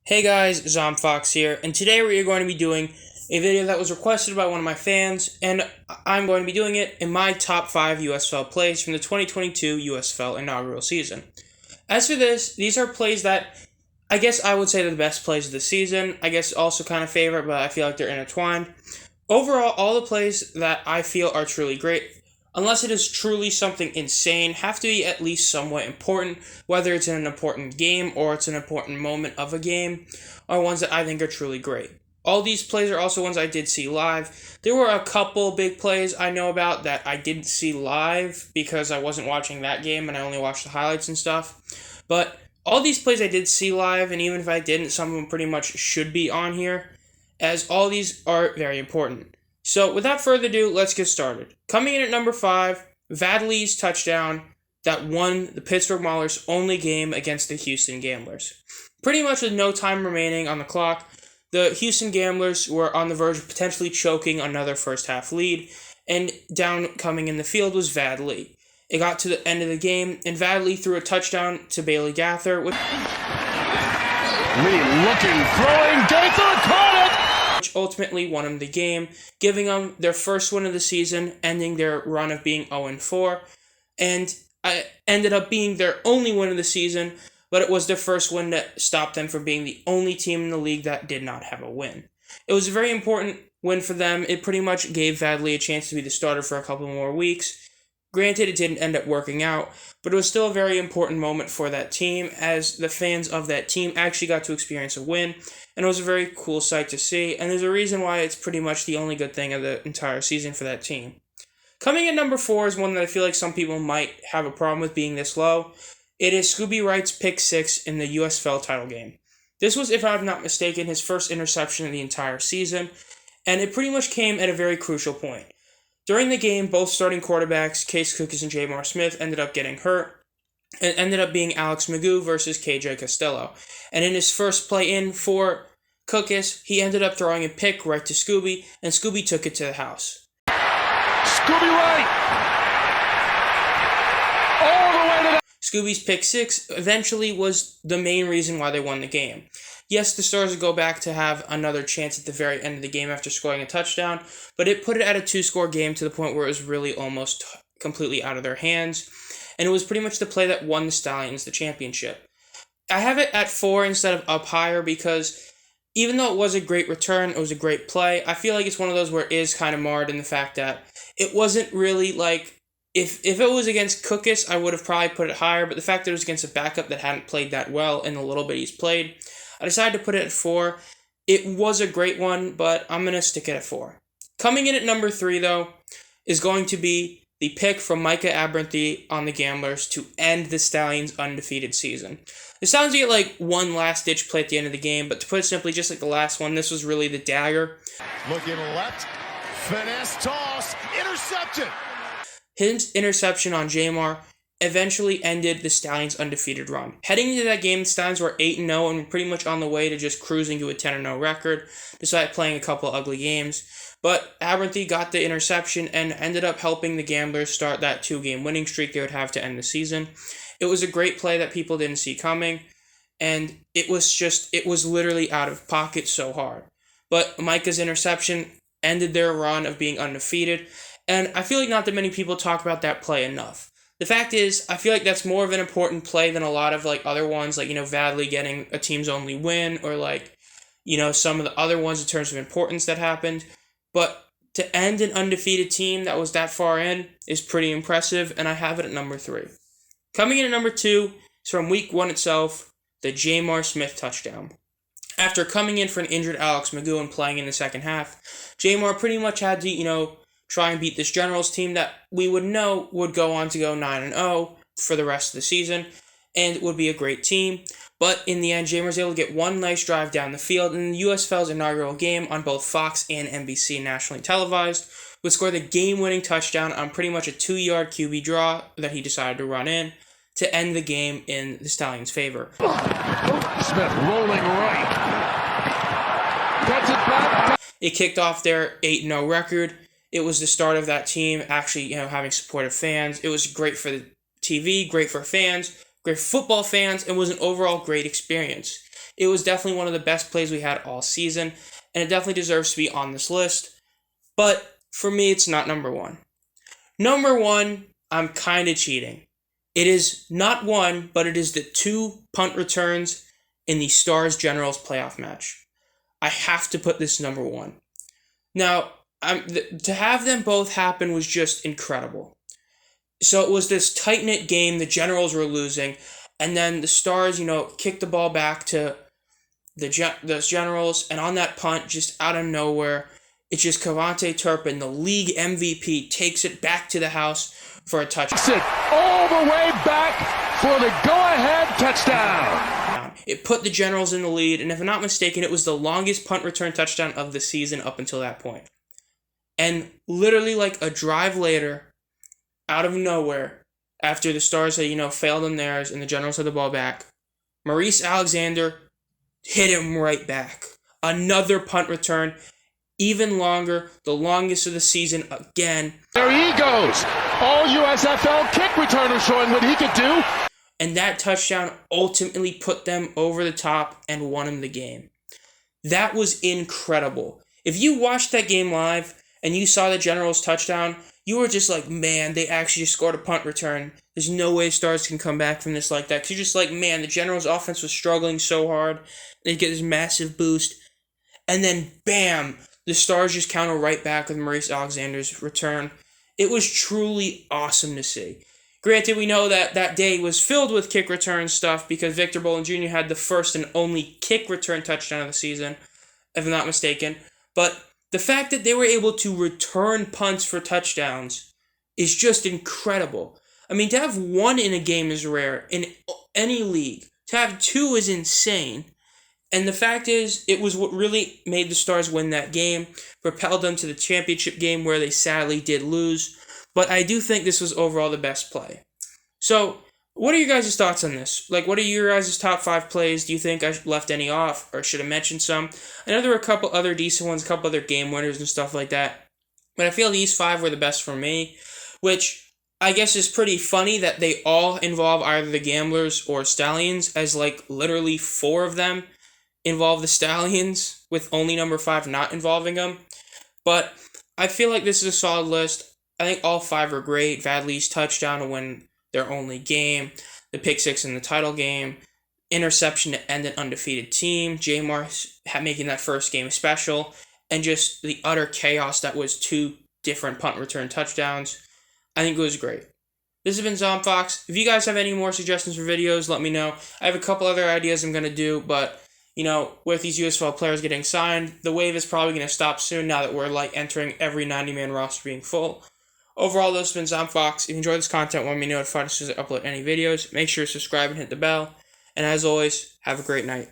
Hey guys, Zomfox here, and today we are going to be doing a video that was requested by one of my fans, and I'm going to be doing it in my top 5 USFL plays from the 2022 USFL inaugural season. As for this, these are plays that I guess I would say they're the best plays of the season. I guess also kind of favorite, but I feel like they're intertwined. Overall, all the plays that I feel are truly great, unless it is truly something insane, have to be at least somewhat important, whether it's in an important game or it's an important moment of a game, are ones that I think are truly great. All these plays are also ones I did see live. There were a couple big plays I know about that I didn't see live because I wasn't watching that game and I only watched the highlights and stuff. But all these plays I did see live, and even if I didn't, some of them pretty much should be on here, as all these are very important. So, without further ado, let's get started. Coming in at number 5, Vadley's touchdown that won the Pittsburgh Maulers' only game against the Houston Gamblers. Pretty much with no time remaining on the clock, the Houston Gamblers were on the verge of potentially choking another first-half lead, and down coming in the field was Vadley. It got to the end of the game, and Vadley threw a touchdown to Bailey Gaither. Lee looking, throwing, Gaither caught it! Which ultimately won them the game, giving them their first win of the season, ending their run of being 0-4, and ended up being their only win of the season, but it was their first win that stopped them from being the only team in the league that did not have a win. It was a very important win for them. It pretty much gave Vadley a chance to be the starter for a couple more weeks. Granted, it didn't end up working out, but it was still a very important moment for that team, as the fans of that team actually got to experience a win, and it was a very cool sight to see, and there's a reason why it's pretty much the only good thing of the entire season for that team. Coming at number 4 is one that I feel like some people might have a problem with being this low. It is Scooby Wright's pick 6 in the USFL title game. This was, if I'm not mistaken, his first interception of the entire season, and it pretty much came at a very crucial point. During the game, both starting quarterbacks, Case Cookus and Jamar Smith, ended up getting hurt. It ended up being Alex Magoo versus KJ Costello. And in his first play in for Cookus, he ended up throwing a pick right to Scooby, and Scooby took it to the house. Scooby Wright! All the way to the... Scooby's pick 6 eventually was the main reason why they won the game. Yes, the Stars would go back to have another chance at the very end of the game after scoring a touchdown, but it put it at a 2-score game to the point where it was really almost completely out of their hands, and it was pretty much the play that won the Stallions the championship. I have it at 4 instead of up higher because even though it was a great return, it was a great play, I feel like it's one of those where it is kind of marred in the fact that it wasn't really like, if it was against Cookus, I would have probably put it higher, but the fact that it was against a backup that hadn't played that well in the little bit he's played, I decided to put it at 4. It was a great one, but I'm going to stick it at 4. Coming in at number 3, though, is going to be the pick from Micah Abernathy on the Gamblers to end the Stallions' undefeated season. The Stallions get like one last-ditch play at the end of the game, but to put it simply, just like the last one, this was really the dagger. Looking left, finesse toss, interception! His interception on Jamar eventually ended the Stallions' undefeated run. Heading into that game, the Stallions were 8-0 and were pretty much on the way to just cruising to a 10-0 record, despite playing a couple ugly games. But Abernathy got the interception and ended up helping the Gamblers start that 2-game winning streak they would have to end the season. It was a great play that people didn't see coming, and it was literally out of pocket so hard. But Micah's interception ended their run of being undefeated, and I feel like not that many people talk about that play enough. The fact is, I feel like that's more of an important play than a lot of like other ones, like, Vadley getting a team's only win, or like, some of the other ones in terms of importance that happened. But to end an undefeated team that was that far in is pretty impressive, and I have it at number 3. Coming in at number 2 is from week 1 itself, the Jamar Smith touchdown. After coming in for an injured Alex Magoo and playing in the second half, Jamar pretty much had to, try and beat this Generals team that we would know would go on to go 9-0 for the rest of the season, and it would be a great team. But in the end, Jamar was able to get one nice drive down the field in the USFL's inaugural game on both Fox and NBC nationally televised, would score the game-winning touchdown on pretty much a 2-yard QB draw that he decided to run in to end the game in the Stallions' favor. Smith rolling right. Gets it back. It kicked off their 8-0 record. It was the start of that team actually, having supportive fans. It was great for the TV, great for fans, great for football fans, and was an overall great experience. It was definitely one of the best plays we had all season, and it definitely deserves to be on this list. But for me, it's not number one. Number one, I'm kind of cheating. It is not one, but it is the 2 punt returns in the Stars-Generals playoff match. I have to put this number one. Now, to have them both happen was just incredible. So it was this tight-knit game. The Generals were losing, and then the Stars, kicked the ball back to the Generals, and on that punt, just out of nowhere, it's just Cavante Turpin, the league MVP, takes it back to the house for a touchdown. All the way back for the go-ahead touchdown. It put the Generals in the lead, and if I'm not mistaken, it was the longest punt return touchdown of the season up until that point. And literally like a drive later, out of nowhere, after the Stars had, failed on theirs and the Generals had the ball back, Maurice Alexander hit him right back. Another punt return, even longer, the longest of the season again. There he goes. All USFL kick returner showing what he could do. And that touchdown ultimately put them over the top and won him the game. That was incredible. If you watched that game live and you saw the Generals touchdown, you were just like, man, they actually just scored a punt return. There's no way Stars can come back from this like that. Because you're just like, man, the Generals offense was struggling so hard. They get this massive boost. And then, bam, the Stars just counter right back with Maurice Alexander's return. It was truly awesome to see. Granted, we know that that day was filled with kick return stuff because Victor Bolin Jr. had the first and only kick return touchdown of the season, if I'm not mistaken. But the fact that they were able to return punts for touchdowns is just incredible. I mean, to have 1 in a game is rare in any league. To have 2 is insane. And the fact is, it was what really made the Stars win that game, propelled them to the championship game where they sadly did lose. But I do think this was overall the best play. So, what are your guys' thoughts on this? Like, what are your guys' top 5 plays? Do you think I left any off or should have mentioned some? I know there were a couple other decent ones, a couple other game winners and stuff like that. But I feel these 5 were the best for me, which I guess is pretty funny that they all involve either the Gamblers or Stallions, as like literally 4 of them involve the Stallions, with only number 5 not involving them. But I feel like this is a solid list. I think all 5 are great. Vadley's touchdown to win their only game, the pick 6 in the title game, interception to end an undefeated team, Jamar making that first game special, and just the utter chaos that was 2 different punt return touchdowns. I think it was great. This has been ZombFox. If you guys have any more suggestions for videos, let me know. I have a couple other ideas I'm going to do, but with these USFL players getting signed, the wave is probably going to stop soon now that we're entering every 90-man roster being full. Overall, this has been ZombFox. If you enjoyed this content, want me to notify as soon as I upload any videos, make sure to subscribe and hit the bell. And as always, have a great night.